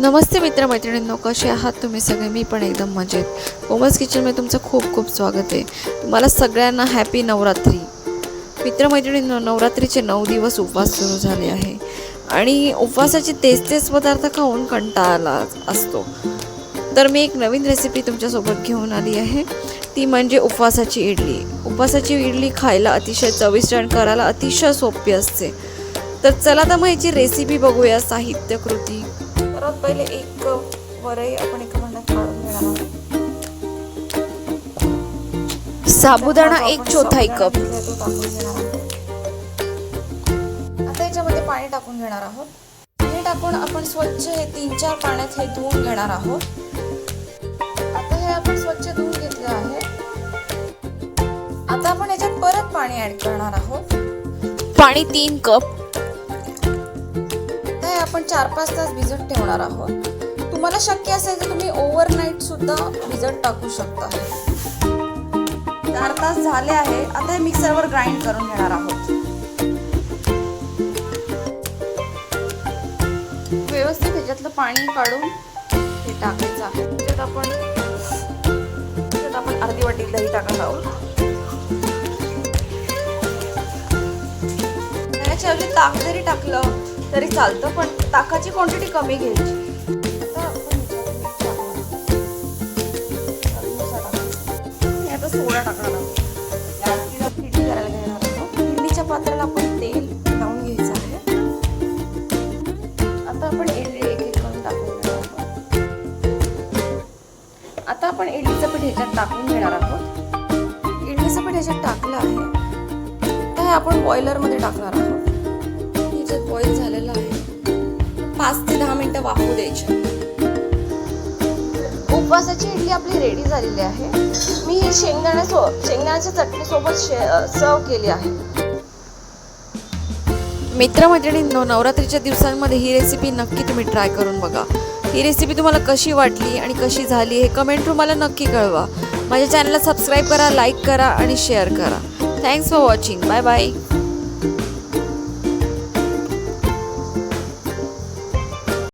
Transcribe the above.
नमस्ते मित्रमैत्रिणींनो, कसे आहात तुम्ही सगळे? मी पण एकदम मजेत. कोमल्स किचनमध्ये तुमचं खूप खूप स्वागत आहे. तुम्हाला सगळ्यांना हॅपी नवरात्री. मित्रमैत्रिणींनो, नवरात्रीचे 9 दिवस उपवास सुरू झाले आहे आणि उपवासाचे तेच पदार्थ खाऊन कंटाळा आला असतो. तर मी एक नवीन रेसिपी तुमच्यासोबत घेऊन आली आहे. ती म्हणजे उपवासाची इडली. उपवासाची इडली खायला अतिशय चविष्ट आणि करायला अतिशय सोपी असते. तर चला तर मग ह्याची रेसिपी बघूया. साहित्य कृती. सर्वात पहिले एक वरई आपण एका भांड्यात काढून घेणार आहोत. साबुदाणा 1/4 कप. आता याच्यामध्ये पाणी टाकून घेणार आहोत. पाणी टाकून आपण स्वच्छ हे 3-4 पाण्यात हे धुवून घेणार आहोत. आता हे आपण स्वच्छ धुवून घेतले आहे. आता आपण याच्यात परत पाणी ऍड करणार आहोत. पाणी 3 कप. आपण 4-5 तास भिजत ठेवणार आहोत. तुम्हाला शक्य असेल तर तुम्ही ओव्हरनाईट सुद्धा भिजत टाकू शकता. 4 तास झाले आहे. आता हे मिक्सरवर ग्राइंड करून घेणार आहोत. व्यवस्थित ह्याच्यातलं पाणी काढून हे टाकायचं आहे. त्याच्यात आपण अर्धी वाटी दही टाकणार आहोत. त्याच्या ऐवजी ताक जरी टाकलं तरी चालतं, पण ताकाची क्वांटिटी कमी घ्यायची. आता सोडा टाकणार आहोत. इडली करायला घेणार आहोत. इडलीच्या पात्राला आपण तेल लावून घ्यायचं आहे. आता आपण इडली एक एक करून टाकून घेणार आहोत. आता आपण इडलीचं पीठ ह्याच्यात टाकून घेणार आहोत. इडलीचं पीठ ह्याच्यात टाकलं आहे. तर हे आपण बॉयलरमध्ये टाकणार आहोत. बॉईल झालेला आहे. 5 ते 10 मिनिटं वाफू द्यायचे. उपवासाची इडली आपली रेडी झालेली आहे. मी ही शेंगदाण्याच्या चटणी सोबत सर्व केली आहे. मित्रमैत्रिणींनो, नवरात्रीच्या दिवसांमध्ये ही रेसिपी नक्की तुम्ही ट्राय करून बघा. ही रेसिपी तुम्हाला कशी वाटली आणि कशी झाली हे कमेंट मला नक्की कळवा. माझ्या चॅनलला सबस्क्राईब करा, लाईक करा आणि शेअर करा. Thanks for watching. Bye bye.